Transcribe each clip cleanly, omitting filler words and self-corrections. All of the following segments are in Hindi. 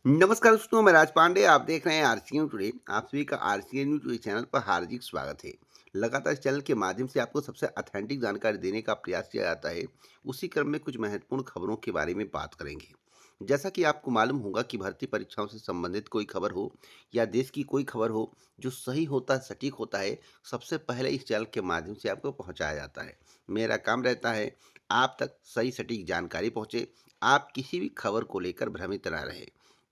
नमस्कार दोस्तों, मैं राज पांडे। आप देख रहे हैं आरसीएन टुडे। आप सभी का आरसीएन न्यूज टुडे चैनल पर हार्दिक स्वागत है। लगातार इस चैनल के माध्यम से आपको सबसे ऑथेंटिक जानकारी देने का प्रयास किया जाता है। उसी क्रम में कुछ महत्वपूर्ण खबरों के बारे में बात करेंगे। जैसा कि आपको मालूम होगा कि भर्ती परीक्षाओं से संबंधित कोई खबर हो या देश की कोई खबर हो जो सही होता है, सटीक होता है, सबसे पहले इस चैनल के माध्यम से आपको पहुंचाया जाता है। मेरा काम रहता है आप तक सही सटीक जानकारी पहुंचे, आप किसी भी खबर को लेकर भ्रमित ना रहे।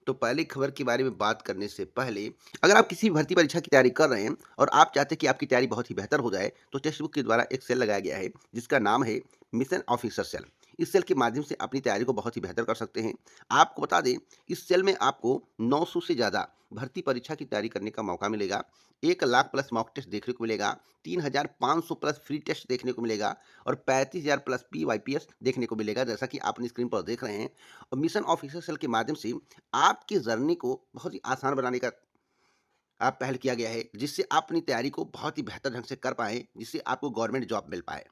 तो पहली खबर के बारे में बात करने से पहले, अगर आप किसी भर्ती परीक्षा की तैयारी कर रहे हैं और आप चाहते हैं कि आपकी तैयारी बहुत ही बेहतर हो जाए, तो टेक्स्ट बुक के द्वारा एक सेल लगाया गया है जिसका नाम है मिशन ऑफिसर सेल। इस सेल के माध्यम से अपनी तैयारी को बहुत ही बेहतर कर सकते हैं। आपको बता दें, इस सेल में आपको 900 से ज़्यादा भर्ती परीक्षा की तैयारी करने का मौका मिलेगा। 1 लाख प्लस मॉक टेस्ट देखने को मिलेगा, 3500 प्लस फ्री टेस्ट देखने को मिलेगा और 35,000 प्लस पीवाईपीएस देखने को मिलेगा, जैसा कि आप अपनी स्क्रीन पर देख रहे हैं। और मिशन ऑफिसर सेल के माध्यम से आपकी जर्नी को बहुत ही आसान बनाने का पहल किया गया है, जिससे आप अपनी तैयारी को बहुत ही बेहतर ढंग से कर पाएँ, जिससे आपको गवर्नमेंट जॉब मिल पाए।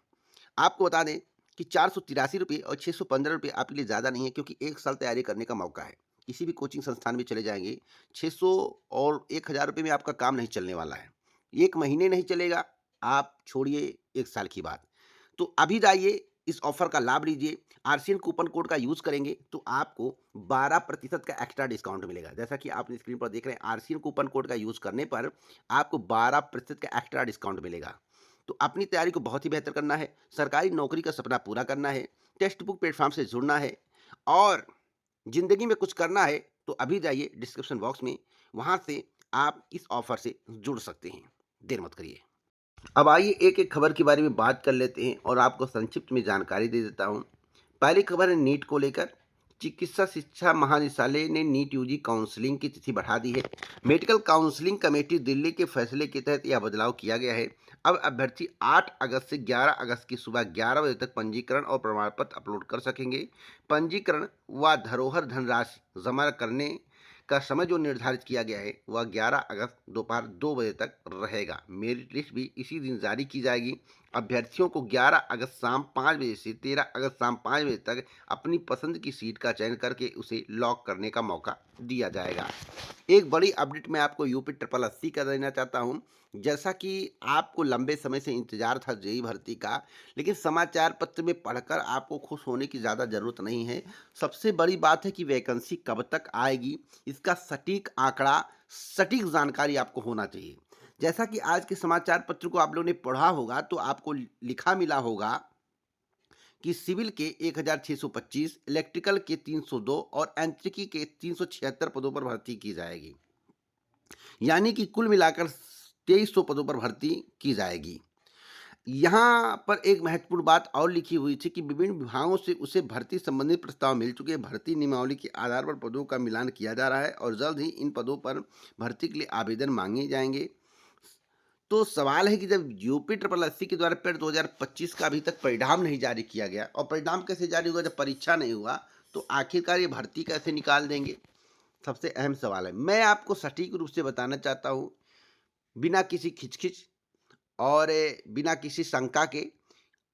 आपको बता दें कि ₹483 और ₹615 आपके लिए ज़्यादा नहीं है, क्योंकि 1 साल तैयारी करने का मौका है। किसी भी कोचिंग संस्थान में चले जाएँगे, 600 और ₹1000 में आपका काम नहीं चलने वाला है। 1 महीने नहीं चलेगा, आप छोड़िए 1 साल की बात। तो अभी जाइए, इस ऑफ़र का लाभ लीजिए। आरसीएन कूपन कोड का यूज़ करेंगे तो आपको 12% का एक्स्ट्रा डिस्काउंट मिलेगा। जैसा कि आप स्क्रीन पर देख रहे हैं, आरसीएन कूपन कोड का यूज़ करने पर आपको 12% का एक्स्ट्रा डिस्काउंट मिलेगा। तो अपनी तैयारी को बहुत ही बेहतर करना है, सरकारी नौकरी का सपना पूरा करना है, टेक्स्ट बुक प्लेटफ़ॉर्म से जुड़ना है और ज़िंदगी में कुछ करना है, तो अभी जाइए डिस्क्रिप्शन बॉक्स में, वहाँ से आप इस ऑफ़र से जुड़ सकते हैं। देर मत करिए। अब आइए एक-एक खबर के बारे में बात कर लेते हैं और आपको संक्षिप्त में जानकारी दे देता हूँ। पहली खबर है नीट को लेकर। चिकित्सा शिक्षा महानिदेशालय ने नीट यूजी काउंसलिंग की तिथि बढ़ा दी है। मेडिकल काउंसलिंग कमेटी दिल्ली के फैसले के तहत यह बदलाव किया गया है। अब अभ्यर्थी 8 अगस्त से 11 अगस्त की सुबह 11 बजे तक पंजीकरण और प्रमाण पत्र अपलोड कर सकेंगे। पंजीकरण व धरोहर धनराशि जमा करने का समय जो निर्धारित किया गया है वह 11 अगस्त दोपहर 2 बजे तक रहेगा। मेरिट लिस्ट भी इसी दिन जारी की जाएगी। अभ्यर्थियों को 11 अगस्त शाम 5 बजे से 13 अगस्त शाम 5 बजे तक अपनी पसंद की सीट का चयन करके उसे लॉक करने का मौका दिया जाएगा। एक बड़ी अपडेट मैं आपको यूपी ट्रिपल एससी का देना चाहता हूँ। जैसा कि आपको लंबे समय से इंतजार था जेई भर्ती का, लेकिन समाचार पत्र में पढ़कर आपको खुश होने की ज़्यादा ज़रूरत नहीं है। सबसे बड़ी बात है कि वैकेंसी कब तक आएगी, इसका सटीक आंकड़ा, सटीक जानकारी आपको होना चाहिए। जैसा कि आज के समाचार पत्र को आप लोगों ने पढ़ा होगा, तो आपको लिखा मिला होगा कि सिविल के 1625, इलेक्ट्रिकल के 302 और यांत्रिकी के 376 पदों पर भर्ती की जाएगी। यानी कि कुल मिलाकर 2300 पदों पर भर्ती की जाएगी। यहाँ पर एक महत्वपूर्ण बात और लिखी हुई थी कि विभिन्न विभागों से उसे भर्ती संबंधित प्रस्ताव मिल चुके हैं। भर्ती नियमावली के आधार पर पदों का मिलान किया जा रहा है और जल्द ही इन पदों पर भर्ती के लिए आवेदन मांगे जाएंगे। तो सवाल है कि जब यूपी ट्रिपल एससी के द्वारा पेड 2025 का अभी तक परिणाम नहीं जारी किया गया, और परिणाम कैसे जारी होगा जब परीक्षा नहीं हुआ, तो आखिरकार ये भर्ती कैसे निकाल देंगे? सबसे अहम सवाल है। मैं आपको सटीक रूप से बताना चाहता हूँ, बिना किसी खिचखिच और बिना किसी शंका के,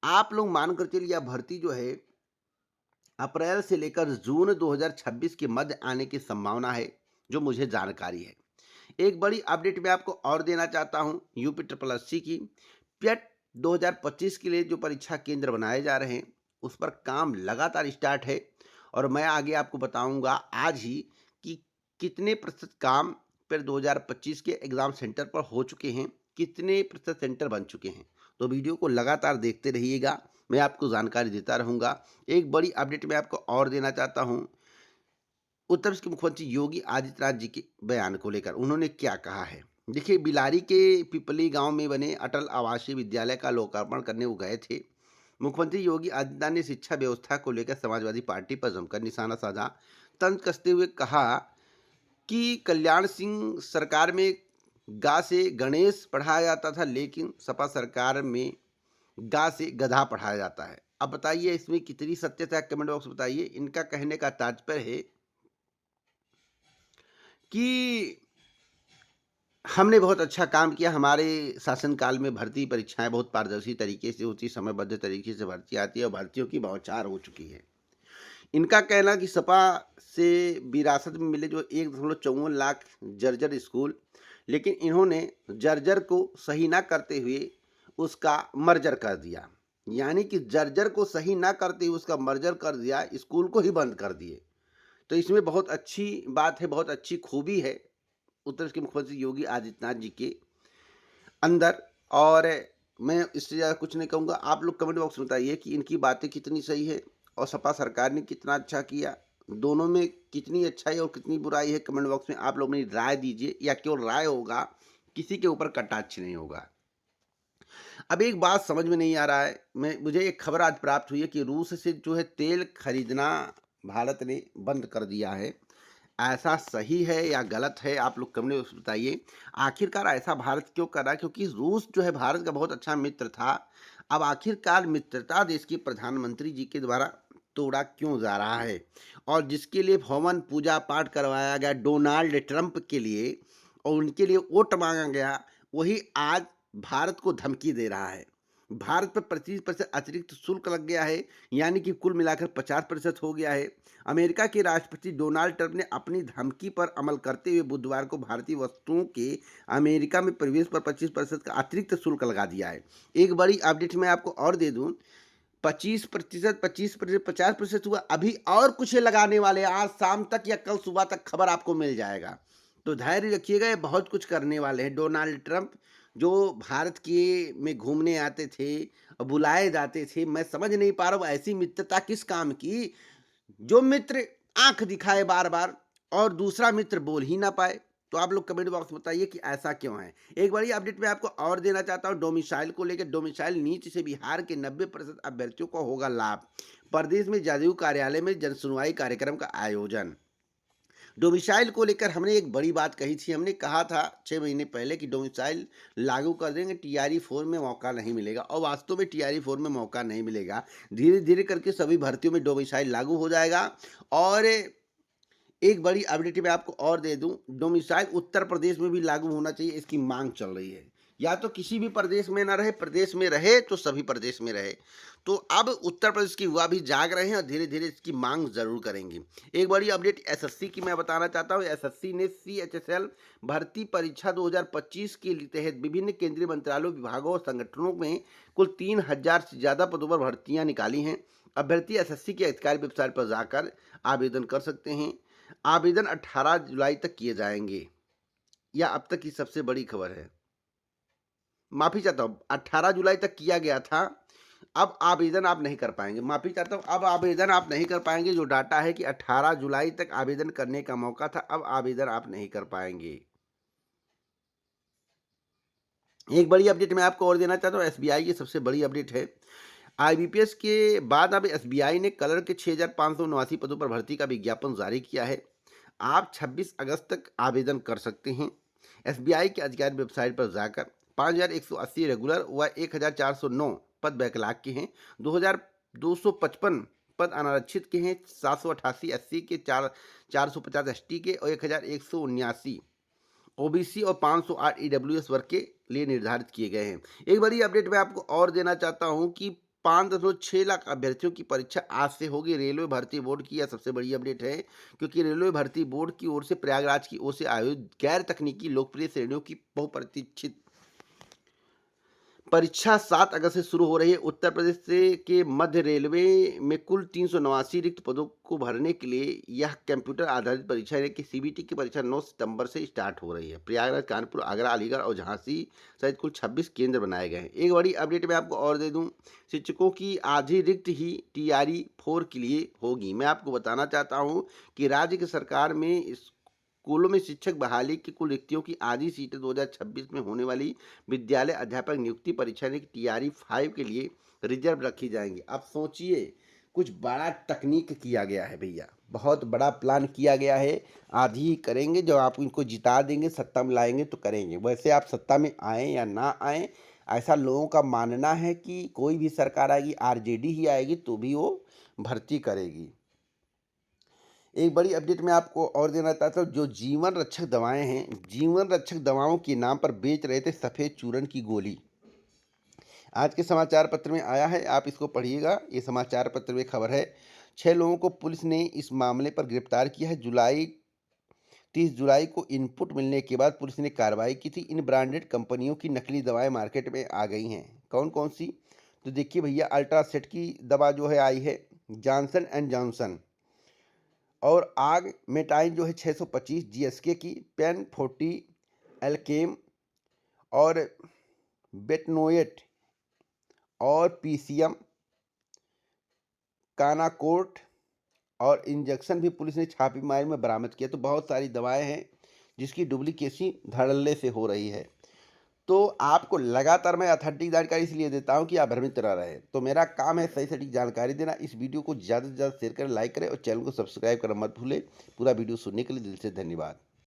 आप लोग मान कर चलिए, यह भर्ती जो है अप्रैल से लेकर जून 2026 के मध्य आने की संभावना है, जो मुझे जानकारी है। एक बड़ी अपडेट मैं आपको और देना चाहता हूं यूपी ट्रिपल एससी की। पेट 2025 के लिए जो परीक्षा केंद्र बनाए जा रहे हैं, उस पर काम लगातार स्टार्ट है और मैं आगे आपको बताऊंगा आज ही कि कितने प्रतिशत काम पेट 2025 के एग्ज़ाम सेंटर पर हो चुके हैं, कितने प्रतिशत सेंटर बन चुके हैं। तो वीडियो को लगातार देखते रहिएगा, मैं आपको जानकारी देता रहूँगा। एक बड़ी अपडेट मैं आपको और देना चाहता हूँ उत्तर प्रदेश के मुख्यमंत्री योगी आदित्यनाथ जी के बयान को लेकर। उन्होंने क्या कहा है, देखिए। बिलारी के पिपली गांव में बने अटल आवासीय विद्यालय का लोकार्पण करने वो गए थे। मुख्यमंत्री योगी आदित्यनाथ ने शिक्षा व्यवस्था को लेकर समाजवादी पार्टी पर जमकर निशाना साधा। तंज कसते हुए कहा कि कल्याण सिंह सरकार में गा से गणेश पढ़ाया जाता था, लेकिन सपा सरकार में गा से गधा पढ़ाया जाता है। अब बताइए इसमें कितनी सत्यता है, कमेंट बॉक्स में बताइए। इनका कहने का तात्पर्य है कि हमने बहुत अच्छा काम किया, हमारे शासनकाल में भर्ती परीक्षाएं बहुत पारदर्शी तरीके से होती, समयबद्ध तरीके से भर्ती आती है और भर्तियों की बौछार हो चुकी है। इनका कहना कि सपा से विरासत में मिले जो 1.54 लाख जर्जर स्कूल, लेकिन इन्होंने जर्जर को सही ना करते हुए उसका मर्जर कर दिया। यानी कि जर्जर को सही ना करते हुए उसका मर्जर कर दिया, स्कूल को ही बंद कर दिए। तो इसमें बहुत अच्छी बात है, बहुत अच्छी खूबी है उत्तर प्रदेश के मुख्यमंत्री योगी आदित्यनाथ जी के अंदर। और मैं इससे ज़्यादा कुछ नहीं कहूँगा। आप लोग कमेंट बॉक्स में बताइए कि इनकी बातें कितनी सही है और सपा सरकार ने कितना अच्छा किया। दोनों में कितनी अच्छाई और कितनी बुराई है, कमेंट बॉक्स में आप लोग मेरी राय दीजिए, या केवल राय होगा, किसी के ऊपर कटाक्ष नहीं होगा। अब एक बात समझ में नहीं आ रहा है, मुझे एक खबर आज प्राप्त हुई है कि रूस से जो है तेल खरीदना भारत ने बंद कर दिया है। ऐसा सही है या गलत है, आप लोग कमेंट में बताइए। आखिरकार ऐसा भारत क्यों कर रहा है? क्योंकि रूस जो है भारत का बहुत अच्छा मित्र था। अब आखिरकार मित्रता देश के प्रधानमंत्री जी के द्वारा तोड़ा क्यों जा रहा है? और जिसके लिए हवन पूजा पाठ करवाया गया डोनाल्ड ट्रंप के लिए और उनके लिए वोट मांगा गया, वही आज भारत को धमकी दे रहा है। भारत पर 25% अतिरिक्त शुल्क लग गया है, यानी कि कुल मिलाकर 50% हो गया है। अमेरिका के राष्ट्रपति डोनाल्ड ट्रंप ने अपनी धमकी पर अमल करते हुए बुधवार को भारतीय वस्तुओं के अमेरिका में प्रवेश पर 25% का अतिरिक्त शुल्क लगा दिया है। एक बड़ी अपडेट मैं आपको और दे दूं, 25%, 25%, 50% हुआ, अभी और कुछ लगाने वाले हैं। आज शाम तक या कल सुबह तक खबर आपको मिल जाएगा, तो धैर्य रखिएगा। ये बहुत कुछ करने वाले हैं डोनाल्ड ट्रंप, जो भारत के में घूमने आते थे और बुलाए जाते थे। मैं समझ नहीं पा रहा हूँ ऐसी मित्रता किस काम की, जो मित्र आंख दिखाए बार बार और दूसरा मित्र बोल ही ना पाए। तो आप लोग कमेंट बॉक्स में बताइए कि ऐसा क्यों है। एक बड़ी अपडेट मैं आपको और देना चाहता हूं डोमिसाइल को लेकर। डोमिसाइल नीति से बिहार के 90% अभ्यर्थियों को होगा लाभ। प्रदेश में जदयू कार्यालय में जनसुनवाई कार्यक्रम का आयोजन। डोमिसाइल को लेकर हमने एक बड़ी बात कही थी। हमने कहा था 6 महीने पहले कि डोमिसाइल लागू कर देंगे, टीआरई 4 में मौका नहीं मिलेगा, और वास्तव में टीआरई 4 में मौका नहीं मिलेगा। धीरे धीरे करके सभी भर्तियों में डोमिसाइल लागू हो जाएगा। और एक बड़ी अपडेट मैं आपको और दे दूं, डोमिसाइल उत्तर प्रदेश में भी लागू होना चाहिए, इसकी मांग चल रही है। या तो किसी भी प्रदेश में ना रहे, प्रदेश में रहे तो सभी प्रदेश में रहे। तो अब उत्तर प्रदेश की युवा भी जाग रहे हैं और धीरे धीरे इसकी मांग जरूर करेंगे। एक बड़ी अपडेट एसएससी की मैं बताना चाहता हूं। एसएससी ने सीएचएसएल भर्ती परीक्षा 2025 के तहत विभिन्न केंद्रीय मंत्रालयों, विभागों और संगठनों में कुल 3000 से ज्यादा पदों पर भर्तियां निकाली हैं। अभ्यर्थी एसएससी की अधिकारी वेबसाइट पर जाकर आवेदन कर सकते हैं। आवेदन 18 जुलाई तक किए जाएंगे। यह अब तक की सबसे बड़ी खबर है। माफी चाहता हूँ, 18 जुलाई तक किया गया था। अब आवेदन आप नहीं कर पाएंगे। माफी चाहता हूँ, अब आवेदन आप नहीं कर पाएंगे। जो डाटा है कि 18 जुलाई तक आवेदन करने का मौका था, अब आवेदन आप नहीं कर पाएंगे। एक बड़ी अपडेट मैं आपको और देना चाहता हूँ, एसबीआई की सबसे बड़ी अपडेट है। आईबीपीएस के बाद अब एसबीआई ने कलर के 6579 पदों पर भर्ती का विज्ञापन जारी किया है। आप 26 अगस्त तक आवेदन कर सकते हैं। एसबीआई की आधिकारिक वेबसाइट पर जाकर 5180 रेगुलर व 1409 पद बैकलॉग के हैं। 2255 पद अनारक्षित के हैं। 788 एससी के, 450 एसटी के और 1179 ओबीसी और 508 ईडब्ल्यूएस वर्ग के लिए निर्धारित किए गए हैं। एक बड़ी अपडेट मैं आपको और देना चाहता हूं कि 5.6 लाख अभ्यर्थियों की परीक्षा आज से होगी। रेलवे भर्ती बोर्ड की यह सबसे बड़ी अपडेट है, क्योंकि रेलवे भर्ती बोर्ड की ओर से प्रयागराज की ओर से आयोजित गैर तकनीकी लोकप्रिय श्रेणियों की बहुप्रतीक्षित परीक्षा 7 अगस्त से शुरू हो रही है। उत्तर प्रदेश से के मध्य रेलवे में कुल 389 रिक्त पदों को भरने के लिए यह कंप्यूटर आधारित परीक्षा है कि सीबीटी की परीक्षा 9 सितंबर से स्टार्ट हो रही है। प्रयागराज, कानपुर, आगरा, अलीगढ़ और झांसी सहित कुल 26 केंद्र बनाए गए हैं। एक बड़ी अपडेट मैं आपको और दे दूं, शिक्षकों की आधी रिक्त ही टीआरई 4 के लिए होगी। मैं आपको बताना चाहता हूँ कि राज्य की सरकार में स्कूलों में शिक्षक बहाली की कुल रिक्तियों की आधी सीटें 2026 में होने वाली विद्यालय अध्यापक नियुक्ति परीक्षा ने टीआरई 5 के लिए रिजर्व रखी जाएंगी। अब सोचिए, कुछ बड़ा तकनीक किया गया है भैया, बहुत बड़ा प्लान किया गया है। आधी ही करेंगे, जब आप इनको जिता देंगे, सत्ता में लाएंगे तो करेंगे। वैसे आप सत्ता में आए या ना आए, ऐसा लोगों का मानना है कि कोई भी सरकार आएगी, आरजेडी ही आएगी तो भी वो भर्ती करेगी। एक बड़ी अपडेट मैं आपको और देना चाहता हूँ, जो जीवन रक्षक दवाएं हैं, जीवन रक्षक दवाओं के नाम पर बेच रहे थे सफ़ेद चूरन की गोली। आज के समाचार पत्र में आया है, आप इसको पढ़िएगा। ये समाचार पत्र में खबर है। 6 लोगों को पुलिस ने इस मामले पर गिरफ्तार किया है। 30 जुलाई को इनपुट मिलने के बाद पुलिस ने कार्रवाई की थी। इन ब्रांडेड कंपनियों की नकली दवाएं मार्केट में आ गई हैं। कौन कौन सी? तो देखिए भैया, अल्ट्रासेट की दवा जो है आई है, जॉनसन एंड जॉनसन, और आग मेटाइन जो है 625 जीएसके की, पेन 40 एल्केम, और बेटनोएट, और पीसीएम, कानाकोर्ट, और इंजेक्शन भी पुलिस ने छापेमारी में बरामद किया। तो बहुत सारी दवाएं हैं जिसकी डुप्लीकेसी धड़ल्ले से हो रही है। तो आपको लगातार मैं ऑथेंटिक जानकारी इसलिए देता हूं कि आप भ्रमित ना रहे। तो मेरा काम है सही सटीक जानकारी देना। इस वीडियो को ज़्यादा से ज़्यादा शेयर करें, लाइक करें और चैनल को सब्सक्राइब करना मत भूलें। पूरा वीडियो सुनने के लिए दिल से धन्यवाद।